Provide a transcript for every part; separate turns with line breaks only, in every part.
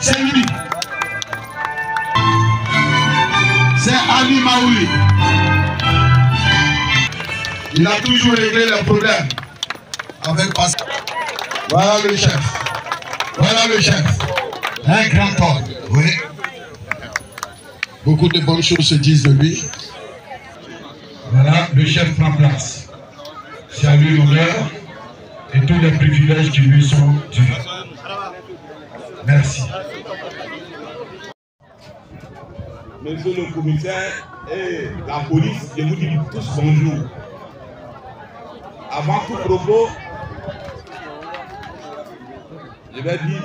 C'est lui. C'est Ali Maouli. Il a toujours réglé les problèmes avec Pascal. Voilà le chef. Voilà le chef. Un grand homme. Oui. Beaucoup de bonnes choses se disent de lui. Voilà, le chef prend place. C'est à lui l'honneur et tous les privilèges qui lui sont dus. Merci.
Monsieur le commissaire et la police, je vous dis tous bonjour. Avant tout propos, je vais dire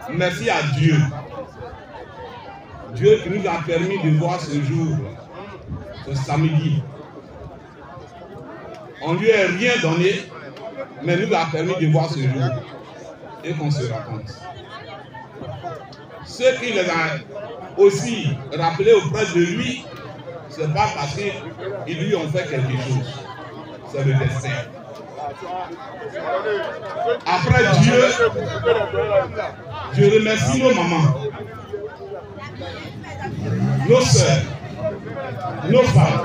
merci à Dieu. Dieu qui nous a permis de voir ce jour, ce samedi. On ne lui a rien donné, mais nous a permis de voir ce jour et qu'on se raconte. Ceux qui les ont aussi rappelés auprès de lui, ce n'est pas parce qu'ils lui ont fait quelque chose. C'est le destin. Après Dieu, je remercie nos mamans, nos soeurs, nos femmes,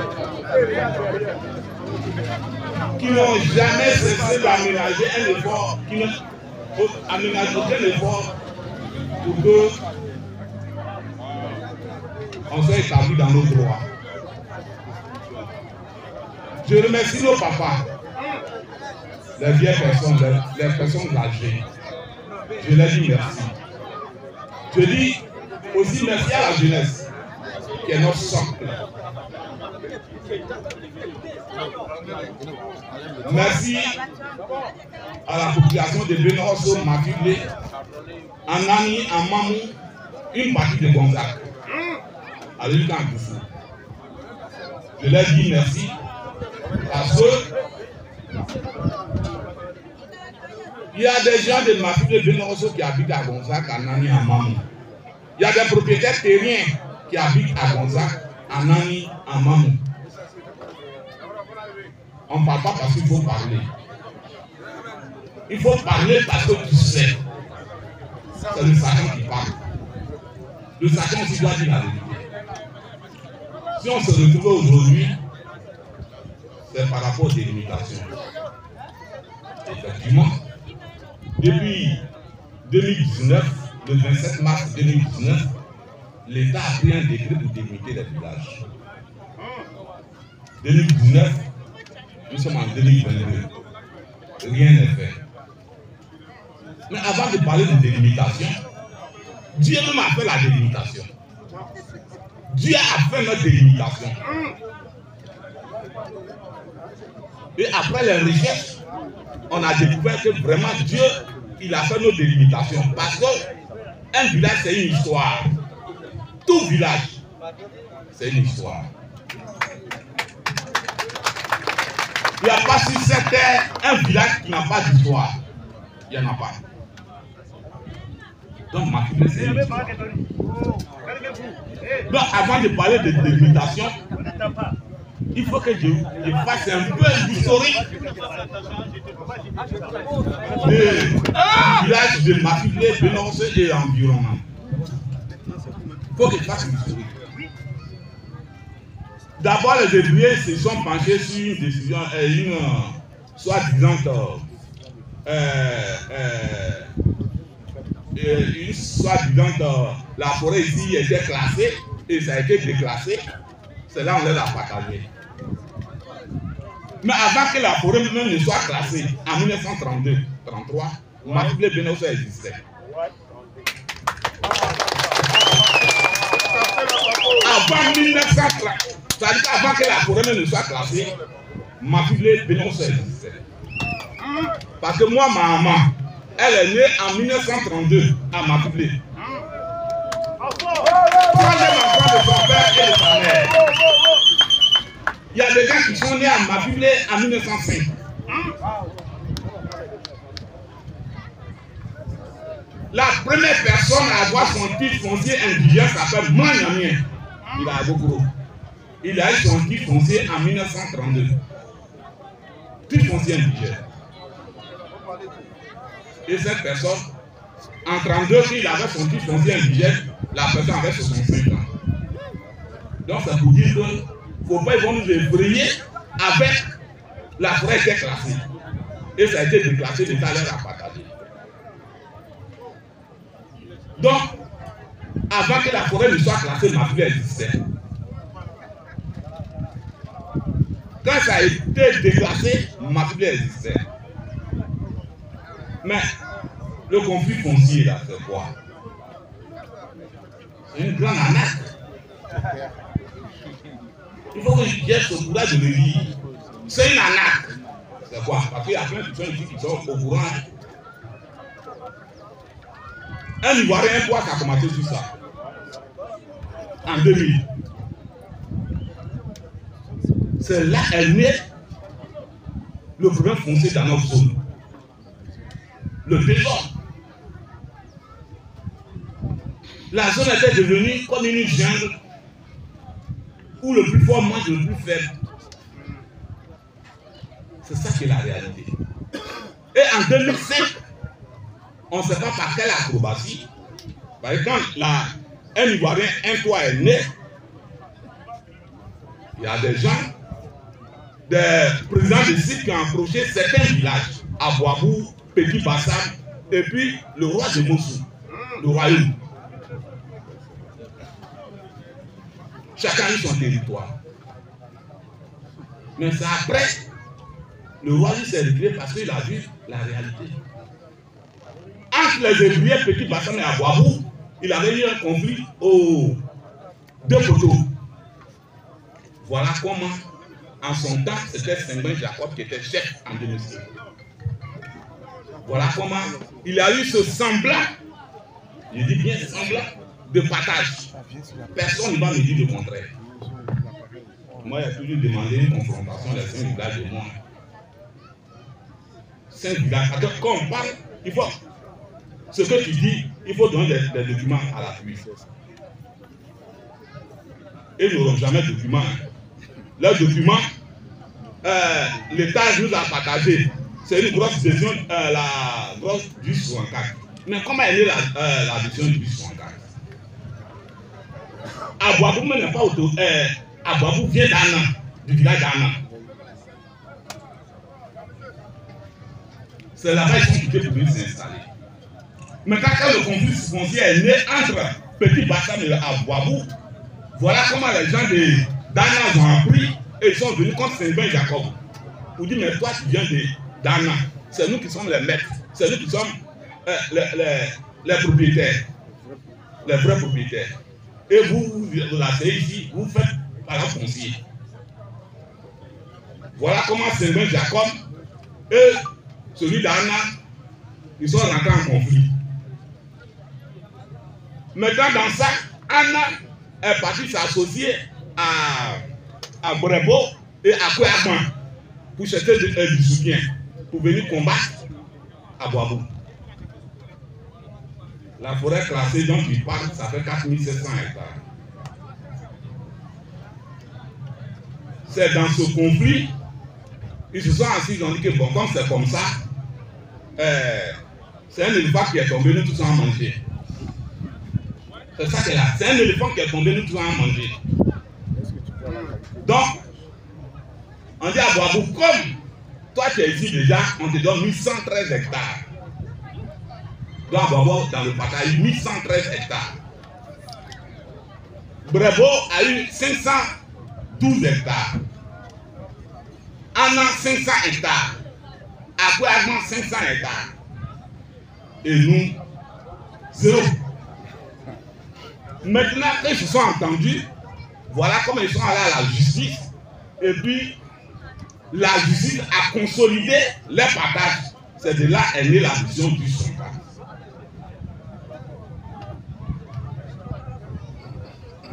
qui n'ont jamais cessé d'aménager un effort, qui n'ont aménagé aucun effort pour que on soit établi dans nos droits. Je remercie nos papas, les vieilles personnes, les personnes âgées. Je leur dis merci. Je dis aussi merci à la jeunesse, qui est notre socle. Merci à la population de Benoroso, Mafile, Anani, Amamou, une partie de Gonzague, à l'île d'Angoufou. Je leur dis merci parce que il y a des gens de Mafile, de Benoroso qui habitent à Gonzague, à Anani, à Amamou. Il y a des propriétaires terriens qui habitent à Gonzague, à Anani, à Amamou. On ne parle pas parce qu'il faut parler. Il faut parler parce que tu sais. C'est le sergent qui parle. Le sergent aussi doit dire la vérité. Si on se retrouve aujourd'hui, c'est par rapport aux délimitations. Effectivement, depuis 2019, le 27 mars 2019, l'État a pris un décret pour délimiter les villages. 2019, nous sommes en 2022. Rien n'est fait. Mais avant de parler de délimitation, Dieu même a fait la délimitation. Dieu a fait notre délimitation. Et après les recherches, on a découvert que vraiment Dieu, il a fait nos délimitations. Parce qu'un village, c'est une histoire. Tout village, c'est une histoire. Il n'y a pas sur cette terre un village qui n'a pas d'histoire. Il n'y en a pas. Donc, ma fille, c'est une histoire. Donc, avant de parler de délimitation, il faut que je fasse un peu l'historique du village de Mafile, Benoroso et environnement. Il faut que je fasse l'historique. D'abord, les ouvriers se sont penchés sur une décision, une soi-disant la forêt ici était classée et ça a été déclassé. C'est là où on l'a partagé. Mais avant que la forêt même ne soit classée, en 1932-33, Mafile Benoroso existait. Avant 1930, c'est-à-dire qu'avant que la forêt ne soit classée, Mafile Benoroso existait. Parce que moi, ma maman, elle est née en 1932 à Mafile. Troisième enfant de son père et de sa mère. Il y a des gens qui sont nés à Mafile en 1905. La première personne à avoir son titre foncier indigène s'appelle Manyamien. Il a beaucoup. Il a eu son titre foncier en 1932. Titre foncier indigène. Et cette personne, En 32, il avait son titre foncier indigène, la personne avait 65 ans. Donc ça veut dire qu'il ne faut pas nous effrayer avec la forêt était classée. Et ça a été déclassé, l'État leur a partagé. Donc, avant que la forêt ne soit classée, ma fille existait. Quand ça a été déclassé, ma fille existait. Mais le conflit foncier, là, c'est quoi? C'est une grande arnaque. Il faut que j'ai ce courage de le dire. C'est une arnaque. C'est quoi? Parce qu'il y a plein de gens ici qui sont au courant. Un Ivoirien, quoi, ça a commencé sur ça. En 2000. C'est là qu'est né le problème foncier dans notre zone. Le désordre. La zone était devenue comme une jungle où le plus fort mange le plus faible. C'est ça qui est la réalité. Et en 2005, on ne sait pas par quelle acrobatie, parce que quand un Ivoirien, un toit est né, il y a des gens, des présidents de sites qui ont approché certains villages, Abouabou, Petit Bassam, et puis le roi de Mossou, le royaume. Chacun a eu son territoire. Mais c'est après, le roi s'est retiré parce qu'il a vu la réalité. Entre les Hébriens, Petit Bassam et Abouabou, il avait eu un conflit aux deux poteaux. Voilà comment, en son temps, c'était Saint-Ben Jacob qui était chef en 2006. Voilà comment il a eu ce semblant, je dis bien semblant, de partage. Personne ne va me dire le contraire. Moi, j'ai toujours demandé une confrontation des 5 villages de moi. 5 villages. Quand on parle, il faut. Ce que tu dis, il faut donner des documents à l'appui. Et ils n'auront jamais de documents. Leurs documents, l'État nous a partagé. C'est une grosse décision, la grosse du 64. Mais comment elle est la décision du 64? Abouabou n'est pas auto. Abouabou vient d'Anna, du village d'Anna. C'est là-bas qu'ils sont quittés pour venir s'installer. Mais quand le conflit foncier est né entre Petit Bassam et Abouabou, voilà comment les gens d'Anna ont appris et ils sont venus contre Saint-Ben Jacob. Pour dire, mais toi tu viens d'Anna, c'est nous qui sommes les maîtres, c'est nous qui sommes les propriétaires, les vrais propriétaires. Et vous l'avez ici, vous faites par la foncier. Voilà comment Saint-Ben Jacob et celui d'Anna, ils sont rentrés en conflit. Maintenant, dans ça, Anna est partie s'associer à Brebo et à Kouagman pour chercher du soutien, pour venir combattre à Boabou. La forêt classée dont il parle, ça fait 4700 hectares. C'est dans ce conflit, ils se sont assis, ils ont dit que bon, comme c'est comme ça, c'est un éléphant qui est tombé, nous tous en manger. C'est ça qui est là. C'est un éléphant qui est tombé, nous tous en manger. Donc, on dit à Boabou, comme toi tu es ici déjà, on te donne 1113 hectares. Donc à Boabou, dans le partage, 1113 hectares. Brebo a eu 512 hectares. Anna 500 hectares. Akouagman 500 hectares. Et nous, 0. Maintenant qu'ils se sont entendus, voilà comment ils sont allés à la justice. Et puis, la justice a consolidé les partages. C'est de là est née la vision du sondage.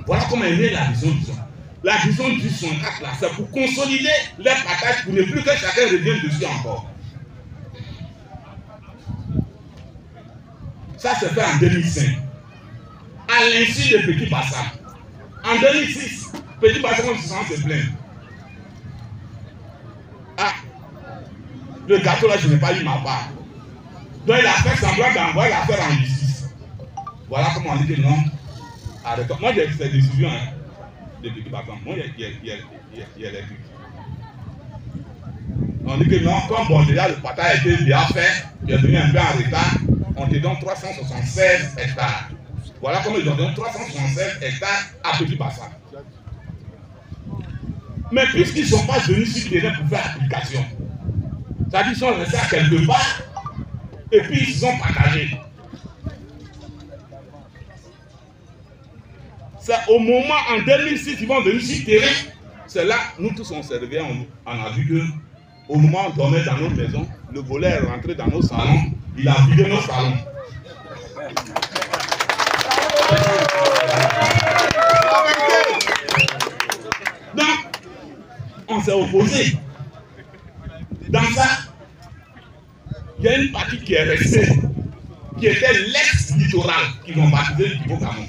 Voilà comment est née la vision du sondage. La vision du sondage, là, c'est pour consolider les partages pour ne plus que chacun revienne dessus encore. Ça s'est fait en 2005. À l'insu de Petit Bassam. En 2006, Petit Bassam se plaint. Ah, le gâteau là, je n'ai pas eu ma part. Donc il a fait semblant d'envoyer l'affaire en justice. Voilà comment on dit que non. Arrêtons. Moi, j'ai fait des décisions hein, depuis par exemple. Moi, il y a les buts. On dit que non, comme bon, déjà le partage a été bien fait, tu es venu un peu en retard, on te donne 376 hectares. Voilà comment ils ont donné 376 hectares à Petit Bassin. Mais puisqu'ils ne sont pas venus sur le terrain pour faire application, c'est-à-dire qu'ils sont restés à quelque part et puis ils se sont partagés. C'est au moment en 2006 ils vont venir sur le terrain. C'est là, nous tous on s'est réveillés, on a vu que au moment où on dormait dans nos maisons, le volet est rentré dans nos salons, il a vidé nos salons. Donc, on s'est opposé. Dans ça, il y a une partie qui est restée, qui était l'ex-littoral, qui vont baptiser le Kibo Camon.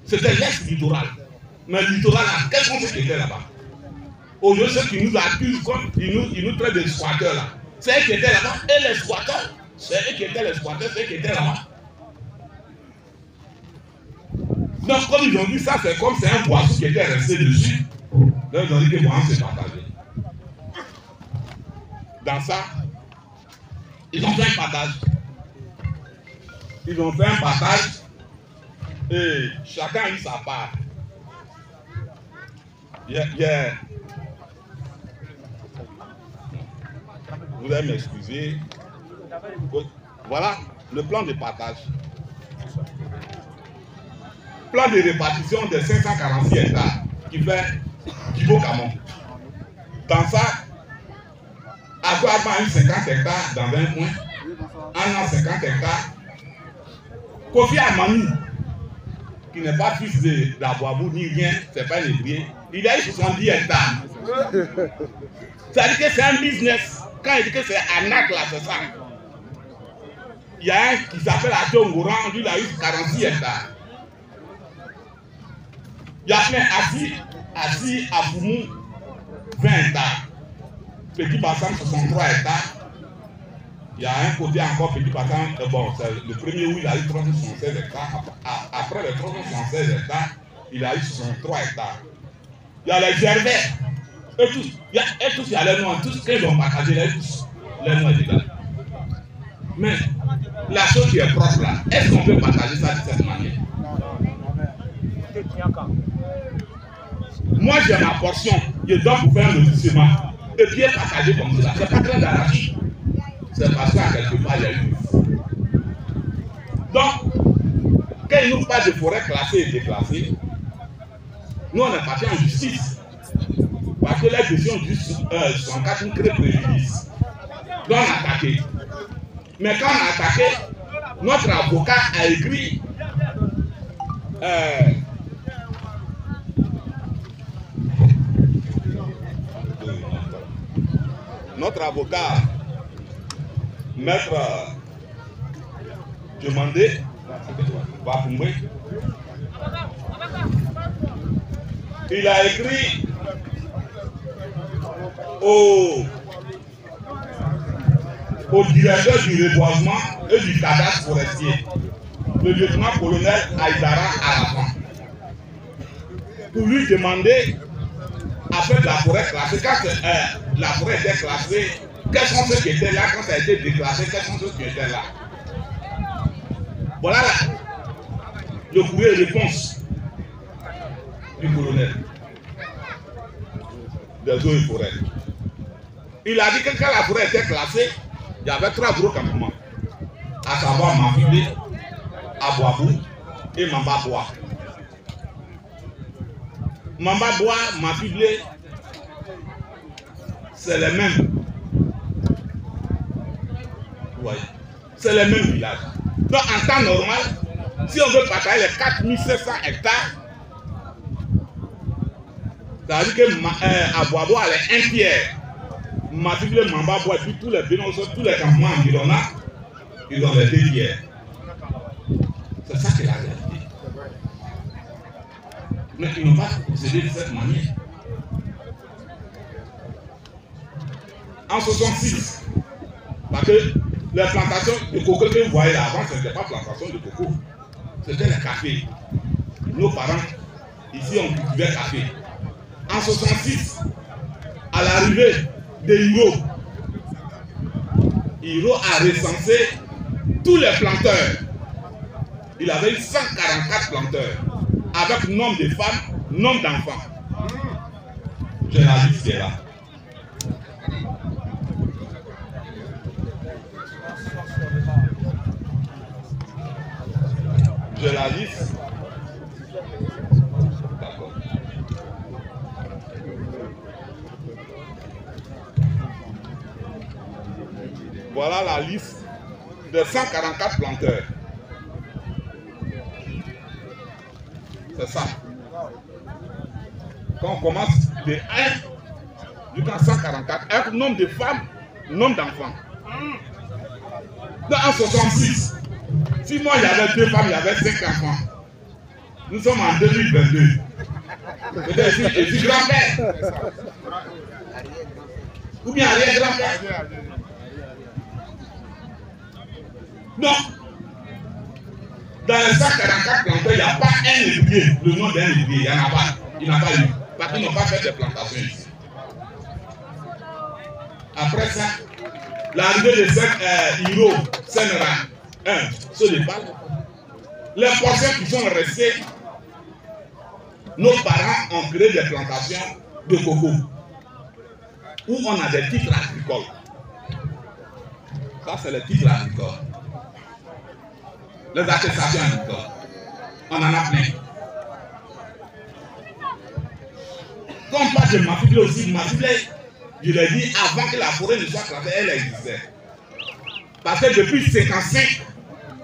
C'était l'ex-littoral. Mais le littoral, quels sont ceux qui étaient là-bas? Aujourd'hui, ceux qui nous accusent, comme ils nous traitent de squatteurs là. C'est eux qui étaient là-bas. Et les squatteurs, c'est eux qui étaient les squatteurs, c'est eux qui étaient là-bas. Donc, comme ils ont dit ça, c'est comme c'est un poisson qui était resté dessus. Donc, ils ont dit que moi, c'est partagé. Dans ça, ils ont fait un partage. Ils ont fait un partage et chacun a eu sa part. Vous allez m'excuser. Voilà le plan de partage. Plan de répartition de 546 hectares qui fait Kibo Camon. Dans ça, Akwaba a eu 50 hectares dans 20 points. Anna 50 hectares. Kofi Amani, qui n'est pas fils d'Abouabou ni rien, c'est pas un hébreu, il a eu 70 hectares. C'est-à-dire que c'est un business. Quand il dit que c'est Anak là, c'est ça. Il y a un qui s'appelle Adongoran, lui il a eu 46 hectares. Il y a plein assis à Boumou, 20 hectares. Petit Bassin, 63 hectares. Il y a un côté encore, Petit Bassin, bon, c'est le premier où il a eu 376 hectares. Après les 376 hectares, il a eu 63 hectares. Il y a les Gervais. Et tous, il y a les noirs, tous, quand ils ont partagé les tous, les noirs étaient là. Mais la chose qui est propre là, est-ce qu'on peut partager ça de cette manière? Moi j'ai ma portion, je dois vous faire un lotissement. Et puis est partagé comme ça. C'est pas très d'anarchie. C'est parce qu'à quelque part il y a eu. Donc, quand il nous parle de forêt classée et déclassée, nous on est parti en justice. Parce que les décisions du 64 nous créent préjudice. Donc on a attaqué. Mais quand on a attaqué, notre avocat a écrit notre avocat, maître demandé, il a écrit au directeur du reboisement et du cadastre forestier, le lieutenant-colonel Aïdara Arafan, pour lui demander à faire de la forêt classée. Quand la forêt était classée, quels sont ceux qui étaient là quand ça a été déclassé, quels sont ceux qui étaient là. Voilà le courrier de réponse du colonel des eaux et forêts. Il a dit que quand la forêt était classée, il y avait 3 gros campements, à savoir Mafilé, Abouabou et Mambabois. Mambabois, Mafilé, c'est les mêmes. Ouais. C'est les mêmes villages. Donc en temps normal, si on veut partager les 4700 hectares, ça veut dire que Abouabou a les 1 tiers. Mafilé, Mambabois, et puis tous les bénéficiaires, tous les campements environnants, ils ont les 2 tiers. C'est ça qui est la réalité. Mais ils n'ont pas procédé de cette manière. En 66, parce que les plantations de coco que vous voyez là, avant, ce n'était pas plantation de coco. C'était le café. Nos parents, ici, on cultivait café. En 66, à l'arrivée de Hiro a recensé tous les planteurs. Il avait eu 144 planteurs, avec nombre de femmes, nombre d'enfants. J'ai la liste qui est là. J'ai la liste. D'accord. Voilà la liste de 144 planteurs. C'est ça. Quand on commence de 1 jusqu'à 144, avec nombre de femmes, nombre d'enfants. Dans 66, si moi il y avait 2 femmes, il y avait 5 enfants. Nous sommes en 2022. Peut-être je suis grand-père. Ou bien arrière-grand-père. Non. Dans les 144 planteurs, il n'y a pas un évier, le nom d'un évier, il n'y en a pas. Il n'y en a pas eu. Parce qu'ils n'ont pas fait de plantations ici. Après ça, l'arrivée de cette Hiro, Senra, 1, ce n'est pas. Les portions qui sont restées, nos parents ont créé des plantations de coco, où on a des titres agricoles. Ça, c'est les titres agricoles. Les attestations agricoles. On en a plein. Quand on parle de Mafiblé aussi, Mafiblé, je l'ai dit, avant que la forêt ne soit classée, elle existait. Parce que depuis 1955,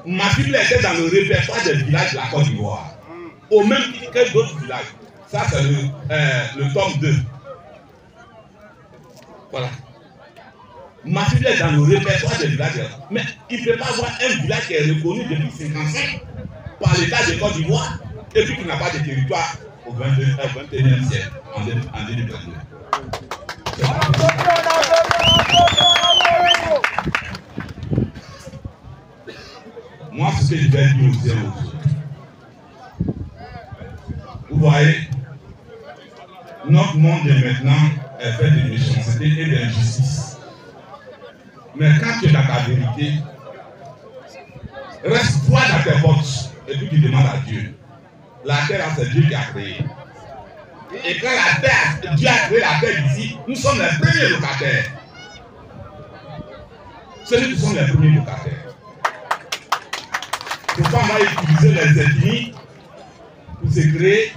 Mafiblé était dans le répertoire des villages de la Côte d'Ivoire. Au même titre que d'autres villages. Ça, c'est le tome 2. Voilà. Mafiblé est dans le répertoire des villages. Mais il ne peut pas avoir un village qui est reconnu depuis 1955 par l'État de Côte d'Ivoire et puis qui n'a pas de territoire au 21e siècle, en 2022. Moi, ce que je vais dire aussi aux autres. Vous voyez, notre monde de maintenant est fait de méchanceté et d'injustice. Mais quand tu es dans ta vérité, reste-toi dans tes bottes et puis tu demandes à Dieu. La terre, c'est Dieu qui a créé. Et quand la terre, Dieu a créé la terre ici, nous sommes les premiers locataires. Ceux qui sont les premiers locataires. Pourquoi on va utiliser les ethnies pour se créer,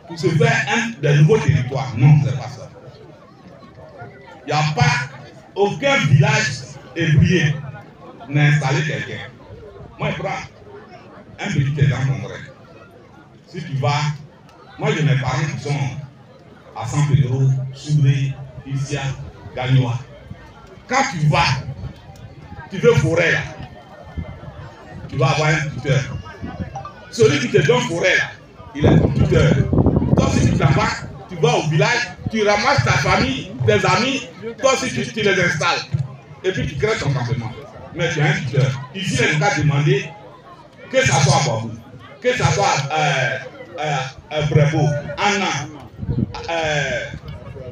pour se faire de nouveaux territoires? Non, ce n'est pas ça. Il n'y a pas aucun village ébrié n'a installé quelqu'un. Moi, je prends un petit exemple concret. Si tu vas, moi j'ai mes parents qui sont à San Pedro, Soubré, Isia, Gagnoa. Quand tu vas, tu veux forêt là, tu vas avoir un tuteur. Celui qui te donne forêt là, il est ton tuteur. Toi si tu t'en vas, tu vas au village, tu ramasses ta famille, tes amis, toi si tu les installes. Et puis tu crées ton campement. Mais tu as un tuteur. Ici, il va demander que ça soit à Babou, que ça soit à Brebo, Anna,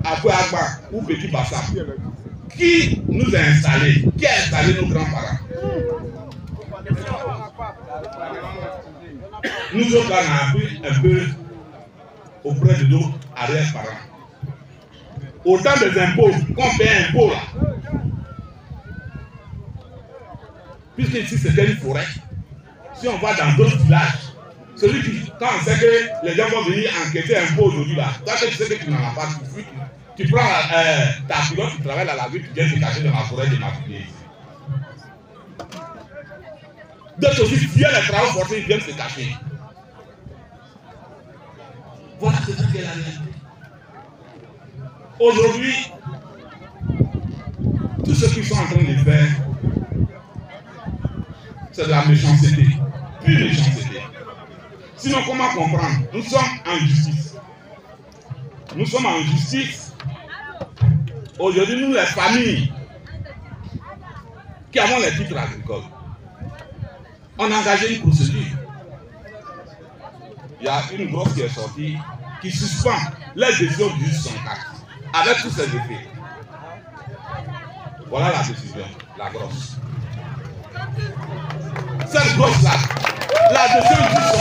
à Kouagba ou Petit Bassa. Qui nous a installés? Qui a installé nos grands-parents? Nous autres, on a appris un peu auprès de nos arrière-parents. Autant des impôts qu'on paie un impôt là. Puisque ici c'était une forêt, si on va dans d'autres villages, celui qui, quand on sait que les gens vont venir enquêter un peu aujourd'hui là, toi tu sais que tu n'en as pas, tu prends ta pilote, tu travailles à la ville, tu viens te cacher dans la forêt de ma fille. D'autres aussi, si il y a les travaux forcés, ils viennent se cacher. Voilà ce qu'est la réalité. Aujourd'hui, tout ce qu'ils sont en train de faire, c'est de la méchanceté, plus méchanceté. Sinon, comment comprendre? Nous sommes en justice. Nous sommes en justice. Aujourd'hui, nous, les familles qui avons les titres agricoles. On a engagé une procédure. Il y a une grosse qui est sortie qui suspend les décisions du juge 104 avec tous ses effets. Voilà la décision, la grosse. Cette grosse-là, la décision du juge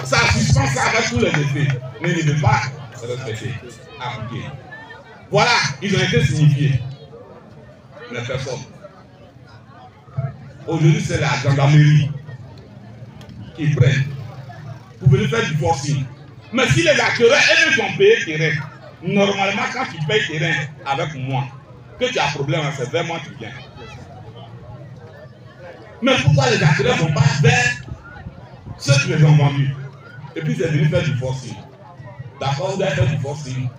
104, ça suspend ça avec tous les effets, mais il ne veut pas respecter, appliquer. Voilà, ils ont été signifiés. Les personnes. Aujourd'hui, c'est la gendarmerie qui prennent pour venir faire du forcing. Mais si les acteurs, eux, vont payer terrain, normalement, quand tu payes terrain avec moi, que tu as un problème, c'est vers moi que tu viens. Mais pourquoi les acteurs ne vont pas vers ceux qui les ont vendus? Et puis, c'est venu faire du forcing. D'accord, vous allez faire du forcing.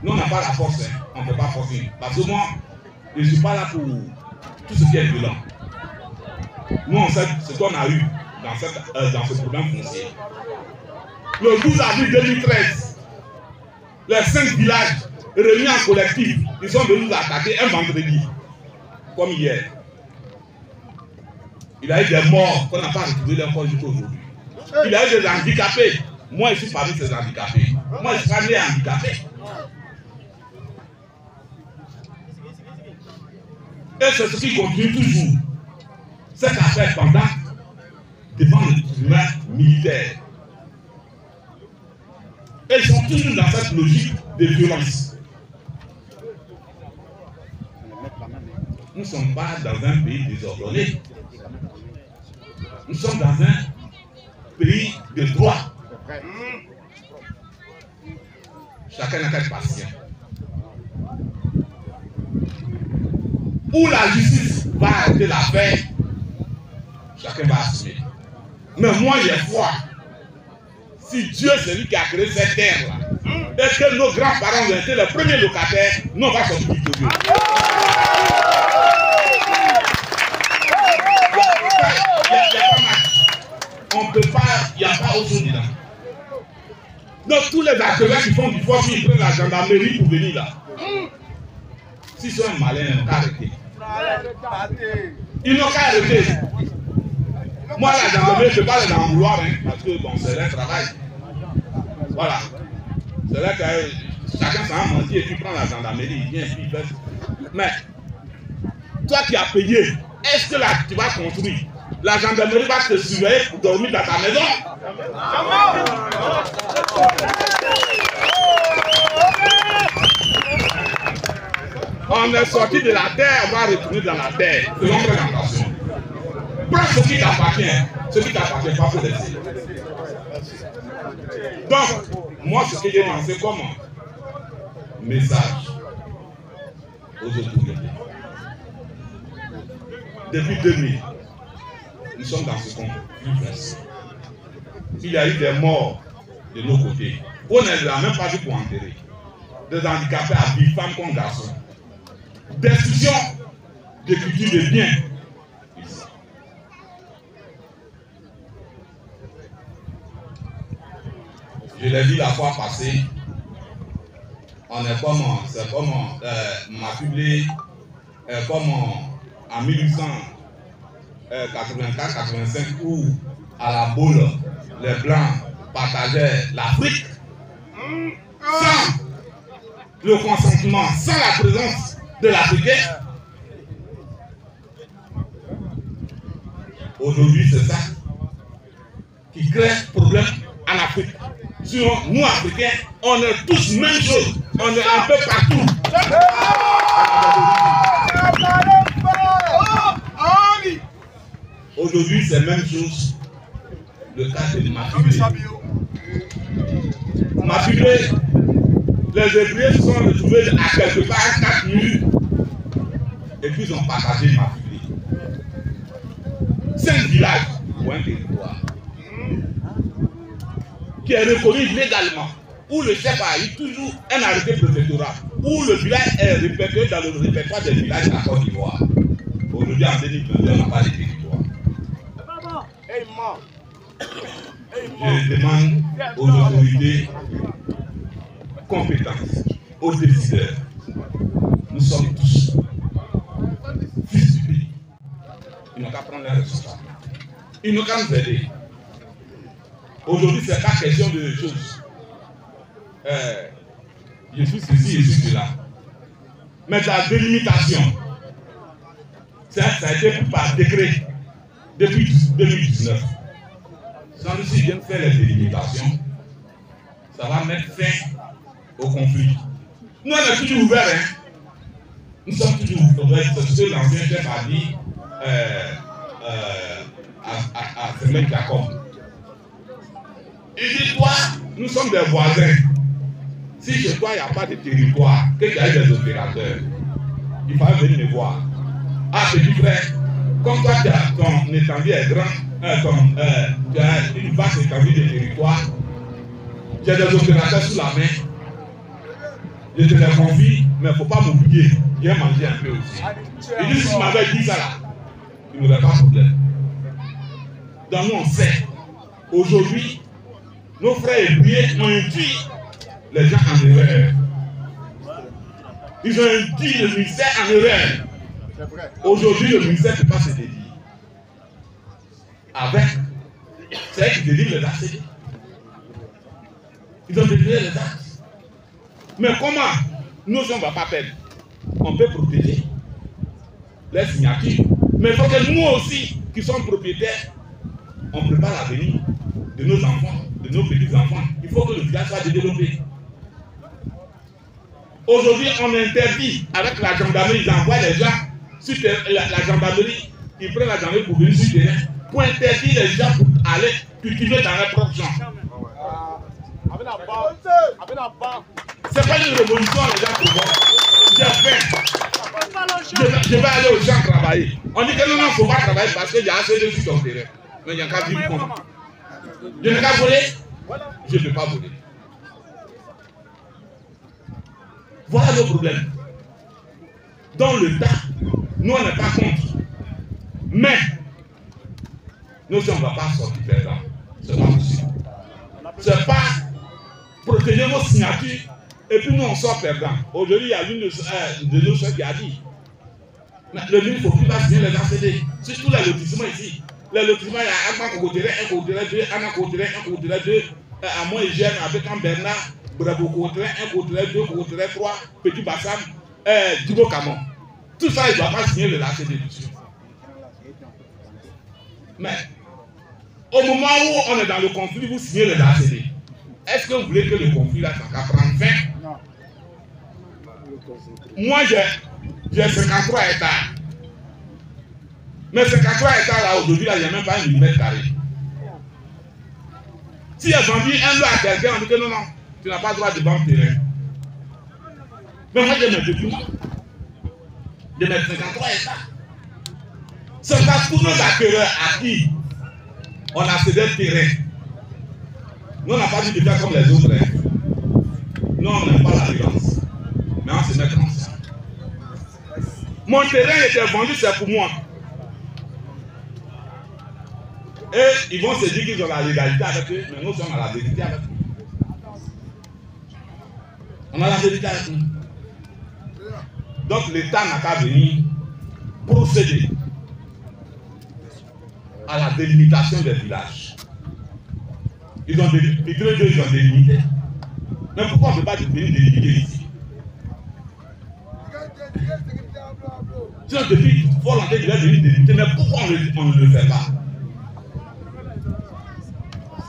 Nous, on n'a pas la force, hein. On ne fait pas forcing. Parce que moi, je ne suis pas là pour tout ce qui est violent. Nous, on sait ce qu'on a eu dans ce problème foncier. Le 12 avril 2013, les 5 villages réunis en collectif, ils sont venus nous attaquer un vendredi, comme hier. Il y a eu des morts qu'on n'a pas retrouvés encore jusqu'à aujourd'hui. Il y a eu des handicapés. Moi, je suis parmi ces handicapés. Moi, je suis pas né handicapé. Et c'est ce qui continue toujours. Cette affaire pendant devant le tribunal militaire. Et ils sont toujours dans cette logique de violence. Nous ne sommes pas dans un pays désordonné. Nous sommes dans un pays de droit. Chacun n'a qu'à être patient. Où la justice va arrêter l'affaire, chacun va assumer. Mais moi j'ai foi. Si Dieu c'est lui qui a créé cette terre-là, et que nos grands-parents ont été les premiers locataires, nous on va sortir victorieux. On ne peut pas, il n'y a pas autre chose dedans. Donc tous les acteurs qui font du forcing, ils prennent la gendarmerie pour venir là. S'ils sont malins, ils n'ont qu'à arrêter. Ils n'ont qu'à arrêter. Moi, la gendarmerie, je ne peux pas les en vouloir, hein, parce que bon, c'est leur travail. Voilà. C'est là que chacun s'en a menti et puis prend la gendarmerie, il vient et puis il fait. Mais, toi qui as payé, est-ce que là, tu vas construire? La gendarmerie va te surveiller pour dormir dans ta maison? On est sorti de la terre, on va retourner dans la terre. Faisons très attention. Prends ce qui t'appartient. Ce qui t'appartient, pas pour laisser. Donc, moi, ce que j'ai lancé comme message aux autorités. Depuis 2000, nous sommes dans ce conflit. Il y a eu des morts de nos côtés. On ne l'a même pas vu pour enterrer. Des handicapés à vie, femmes comme garçons. Destruction de culture de biens. Je l'ai dit la fois passée, on est comme, c'est comme Mafublé, comme en 1884-85 où à la boule, les Blancs partageaient l'Afrique sans le consentement, sans la présence de l'Africain. Aujourd'hui, c'est ça qui crée problème en Afrique. Sinon, nous, Africains, on est tous même chose. On est un peu partout. Aujourd'hui, c'est la même chose. Le cas de Mafublé. Mafublé, les ouvriers se sont retrouvés à quelque part à 4 murs et puis ils ont partagé Mafublé. 5 villages pour un territoire qui est reconnu légalement, où le chef a eu toujours un arrêté préfectoral, où le village est répertorié dans le répertoire des villages de la Côte d'Ivoire. Aujourd'hui, en 2021, on n'a pas de territoire. Je demande aux autorités compétentes, aux décideurs, nous sommes tous fils du pays. responsables. Ils n'ont qu'à nous aider. Aujourd'hui, ce n'est pas question de choses. Je suis ceci, je suis cela. Mais la délimitation, ça a été pris par décret depuis 2019. Sans nous si viennent faire les délimitations, ça va mettre fin au conflit. Nous, on est toujours ouverts. Hein? Nous sommes toujours ouverts. C'est ce que l'ancien chef a dit à Fermin Jacob. Il dit, toi, nous sommes des voisins. Si chez toi, il n'y a pas de territoire, qu'il y a des opérateurs, il fallait venir me voir. Ah, petit frère, comme toi, ton étendue est grand, tu as une vaste étendue de territoire, j'ai des opérateurs sous la main, je te les confie, mais il ne faut pas m'oublier, viens manger un peu aussi. Il dit, si tu m'avais dit ça là, il n'y aurait pas de problème. Donc nous, on sait, aujourd'hui, nos frères ébriés ont induit les gens en erreur. Ils ont induit le ministère en erreur. Aujourd'hui, le ministère ne peut pas se dédier. Avec, c'est eux qui délivrent les ACD. Ils ont délivré les actes. Mais comment nous, on ne va pas perdre? On peut protéger les signatures. Mais il faut que nous aussi, qui sommes propriétaires, on prépare l'avenir de nos enfants, de nos petits-enfants. Il faut que le village soit développé. Aujourd'hui, on interdit, avec la gendarmerie, ils envoient les gens sur la gendarmerie, ils prennent la gendarmerie pour venir sur le terrain, pour interdire les gens pour aller cultiver dans leur propre champ. C'est pas une révolution, les gens provoquent. J'ai faim. Je vais aller au champ travailler. On dit que non, il ne faut pas travailler parce qu'il y a assez de sur ton terrain. Mais il n'y a qu'à vivre comme. Je n'ai qu'à voler. Je ne peux pas voler. Voilà le problème. Dans le tas, nous on n'est pas contre. Mais, nous on ne va pas sortir perdant. C'est pas possible. C'est pas protéger nos signatures et puis nous on sort perdant. Aujourd'hui, il y a l'une de nos soeurs qui a dit le ministre ne faut plus pas signer les ACD. Surtout les lotissements ici. Les lotissements, il y a un côté, un côté, deux, un côté, un côté, deux, à moi et j'aime avec un Bernard. Bravo côté 1, côté 2, côté 3, Petit Bassam, Djibo Camon. Tout ça, il ne doit pas signer le LACD dessus. Mais, au moment où on est dans le conflit, vous signez le LACD. Est-ce que vous voulez que le conflit là, ça prenne fin? Non. Moi, j'ai 53 hectares. Mais 53 hectares là, aujourd'hui, il n'y a même pas un millimètre carré. Si il a vendu un lot à quelqu'un, on dit que non, non. Tu n'as pas le droit de vendre terrain. Mais moi, j'ai mes documents. De mes 53 hectares. C'est parce que tous nos acquéreurs à qui on a cédé le terrain. Nous, on n'a pas dit de faire comme les autres. Nous, on n'aime pas la violence. Mais on se met comme ça. Mon terrain était vendu, c'est pour moi. Et ils vont se dire qu'ils ont la légalité avec eux, mais nous sommes à la vérité avec eux. On a la vérité avec nous. Donc l'État n'a qu'à venir procéder à la délimitation des villages. Ils ont délimité. Mais pourquoi on ne peut pas venir délimiter ici? Sinon, depuis fort longtemps, ils veulent venir délimiter, mais pourquoi on ne le fait pas?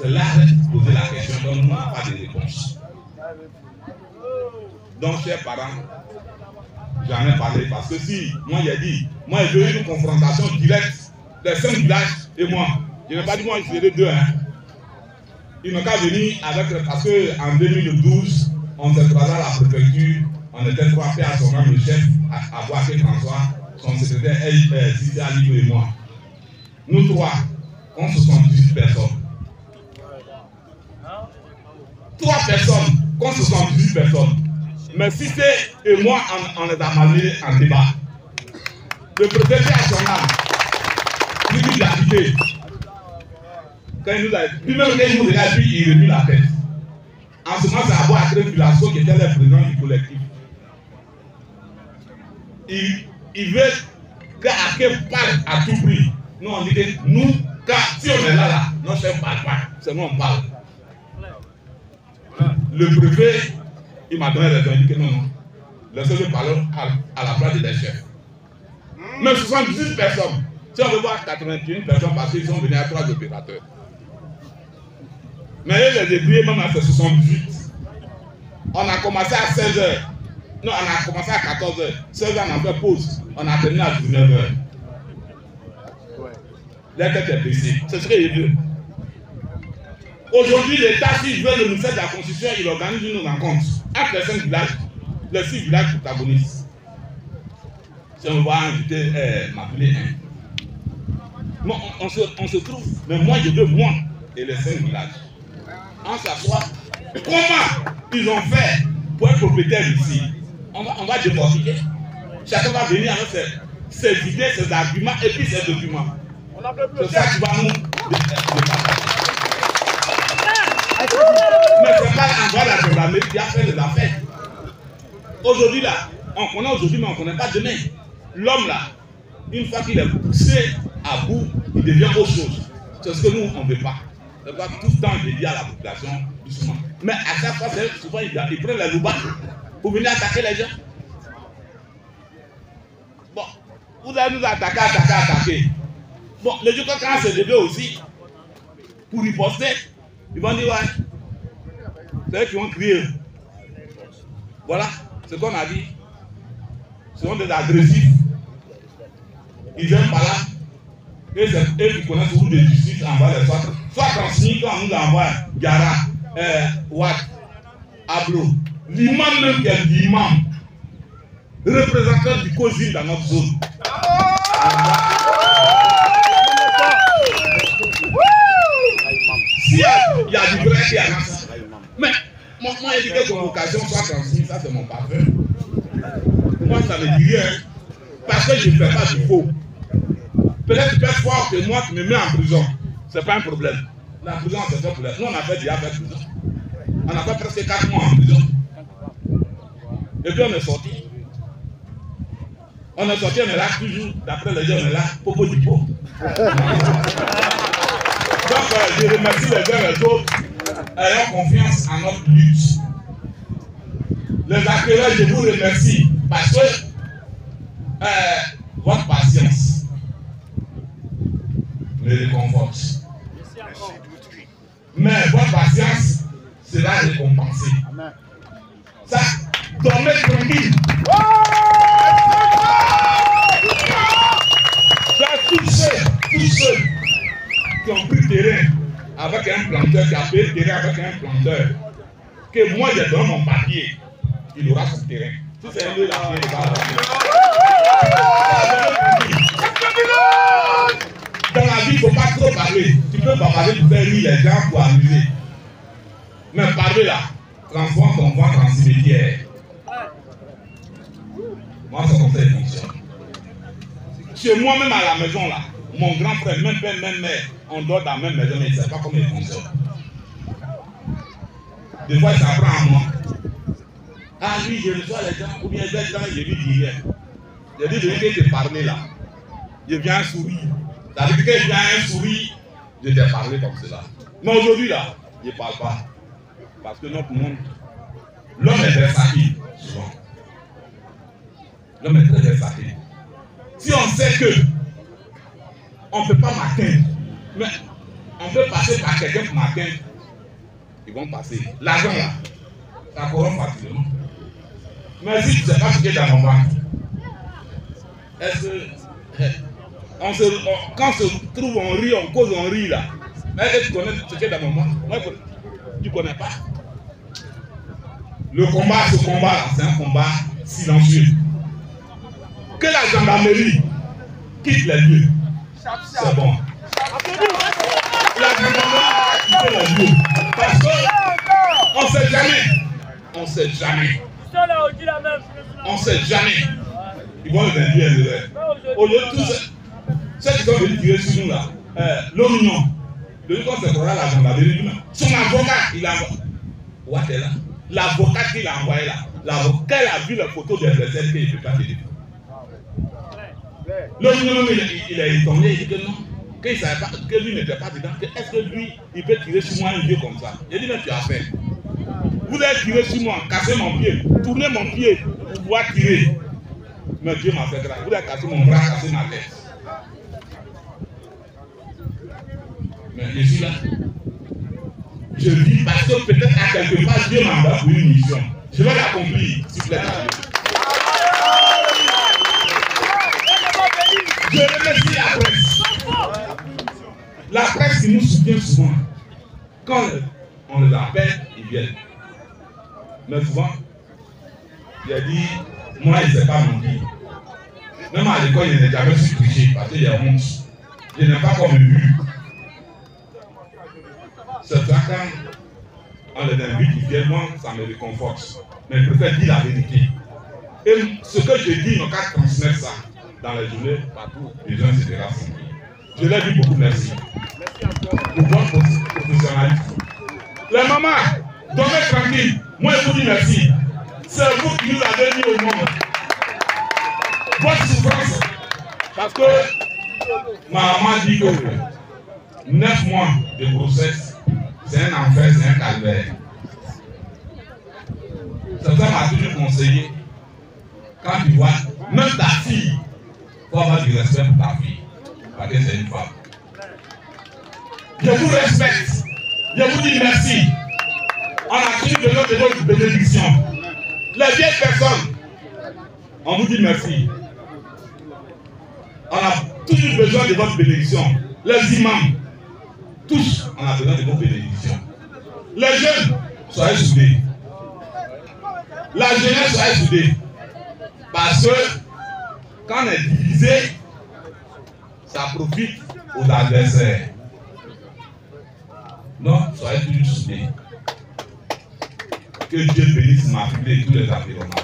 C'est là de poser la question, donc nous n'avons pas de réponse. Donc, chers parents, j'en ai parlé parce que si, moi j'ai dit, moi j'ai eu une confrontation directe des 5 villages et moi. Je n'ai pas dit moi je ferai 2. Hein. Ils n'ont qu'à venir avec, parce qu'en 2012, on s'est croisé à la préfecture, on était 3 pères à son nom, le chef, à Boaké François, son secrétaire Sidi Aliou et moi. Nous 3, on se 78 personnes. 3 personnes contre 78 personnes. Mais si c'est et moi, on est amené en débat. Le préfet à son âme, lui l'a quitté. Quand il nous a dit, lui-même quand il nous regarde, il remue la tête. En ce moment, c'est Abou Akré Filasco qui était le président du collectif. Il veut qu'Aké parte à tout prix. Nous, on dit que nous, si on est là, nos chefs ne parlent pas. C'est nous, on parle. Le préfet, il m'a donné raison. Il dit que non, non. Les chefs parlent à la place des chefs. Mais 78 personnes. Si on veut voir 81 personnes, parce qu'ils sont venus à 3 opérateurs. Mais les débris, même à 78. On a commencé à 16h. Non, on a commencé à 14h. 16h, on a fait pause. On a terminé à 19h. La tête est baissée. C'est ce qu'il veut. Aujourd'hui, l'État, s'il veut le ministère de la Constitution, il organise une rencontre entre les 5 villages, les 6 villages protagonistes. Si on va inviter m'appeler un. Bon, on se trouve, mais moi je veux moi et les 5 villages. On s'assoit. Comment ils ont fait pour être propriétaires ici? On va décortiquer. Chacun va venir avec ses idées, ses arguments et puis ses documents. C'est ça qui va nous mais c'est pas l'endroit la gendarmerie qui a fait les affaires. Aujourd'hui là, on connaît aujourd'hui mais on ne connaît pas demain. L'homme là, une fois qu'il est poussé à bout, il devient autre chose. C'est ce que nous on ne veut pas. On va tout le temps dédier à la population doucement. Mais à chaque fois, souvent ils prennent la louba pour venir attaquer les gens. Bon, vous allez nous attaquer. Bon, les gens quand se lever aussi, pour riposter, ils vont dire ouais, c'est eux qui vont crier. Voilà, ce qu'on a dit. Ce sont des agressifs. Ils aiment pas là. Et c'est eux qui connaissent où de justice envoie les soit transmis quand on nous envoie Gara, Watt, Ablo. L'imam même qui est l'imam, représentant du COSIM dans notre zone. S'il y a du vrai, il y a ça. Mais moi, il dit que convocation soit transmise, ça c'est mon parfum. Moi, ça me dit rien. Parce que je ne fais pas du faux. Peut-être que tu es fort que moi, tu me mets en prison. Ce n'est pas un problème. La prison, c'est un problème. Nous, on a fait déjà fait prison. On a fait presque 4 mois en prison. Et puis on est sorti. On est sorti, on est là toujours. D'après les gens, on est là. Popo du pot. Donc, je remercie les uns et les autres. Ayons confiance en notre lutte. Les accueilleurs, je vous remercie. Parce que votre patience me réconforte. Mais votre patience sera récompensée. Ça, dormez tranquille. Ça, tous ceux qui ont pris terrain avec un planteur, qui a payé terrain avec un planteur, que moi j'ai donné mon papier, il aura son terrain. Si c'est un lieu là, il va dans la vie, il ne faut pas trop parler. Tu peux pas parler pour faire rire les gens, pour amuser. Mais parler là, transforme ton ventre en cimetière. Moi, c'est comme ça qu'il fonctionne. Chez moi-même à la maison là, mon grand frère, même père, même mère, on dort dans la même maison, mais il ne sait pas comment il fonctionne. Des fois, il s'apprend à moi. Ah oui, je reçois les gens, ou bien les gens, je lui dis rien. Je dis, je viens te parler là. Je viens sourire. Ça veut dire que je viens sourire, je t'ai parlé comme cela. Mais aujourd'hui là, je ne parle pas. Parce que notre monde, l'homme est versatile, souvent. L'homme est très versatile. Si on sait que on ne peut pas m'atteindre, mais on peut passer par quelqu'un pour m'atteindre, ils vont passer. L'argent là, ça corrompt facilement. Mais si tu ne sais pas ce qui est dans mon ventre, est-ce que quand on se trouve, on rit, on cause, on rit là. Mais est-ce que tu connais ce qui est dans mon ventre? Moi, tu ne connais pas. Le combat, ce combat là, c'est un combat silencieux. Que la gendarmerie quitte les lieux, c'est bon. La gendarmerie quitte les lieux. Parce qu'on ne sait jamais. On ne sait jamais. On ne sait jamais. Ils vont les induire l'erreur. Au lieu de tous ceux qui sont venus tirer sur nous là, l'Union, le jour qu'on se croira la gendarmerie, son avocat, il a envoyé là. L'avocat qu'il a envoyé là, l'avocat a vu la photo des blessés qu'il ne peut pas te dire. L'Union, il est tombé, il dit que non. qu'il ne savait pas, que lui n'était pas dedans, est-ce que lui, il peut tirer sur moi un vieux comme ça? J'ai dit, mais tu as fait. Vous avez tiré sur moi, casser mon pied, tourner mon pied pour pouvoir tirer. Mais Dieu m'a fait grâce. Vous avez cassé mon bras, cassé ma tête. Mais je suis là. Je vis parce que peut-être à quelque part, Dieu m'envoie pour une mission. Je vais l'accomplir, s'il vous plaît. Je remercie la presse. La presse qui nous soutient souvent. Quand on les appelle, ils viennent. Mais souvent, j'ai dit, moi, il ne sait pas mentir. Même à l'école, il n'est jamais su tricher parce qu'il y a honte. Je n'aime pas qu'on me bue. C'est ça quand on les invite, ils viennent, moi, ça me réconforte. Mais je préfère dire la vérité. Et ce que je dis, ils n'ont qu'à transmettre ça dans les journées, partout, les gens se verront sentir. Je leur dis beaucoup merci. Pour votre professionnalisme. Les mamans, dormez tranquille. Moi, je vous dis merci. C'est vous qui nous avez mis au monde. Votre souffrance. Parce que ma maman dit que 9 mois de grossesse, c'est un enfer, c'est un calvaire. Ça m'a toujours conseillé. Quand tu vois, même ta fille, il faut avoir du respect pour ta fille. Parce que c'est une femme. Je vous respecte. Je vous dis merci. On a toujours besoin de votre bénédiction. Les vieilles personnes, on vous dit merci. On a toujours besoin de votre bénédiction. Les imams, tous, on a besoin de votre bénédiction. Les jeunes, soyez soudés. La jeunesse, soyez soudés. Parce que quand on est divisé, ça profite aux adversaires. Non, soyez toujours soudés. Que Dieu bénisse ma famille et tous les environnements.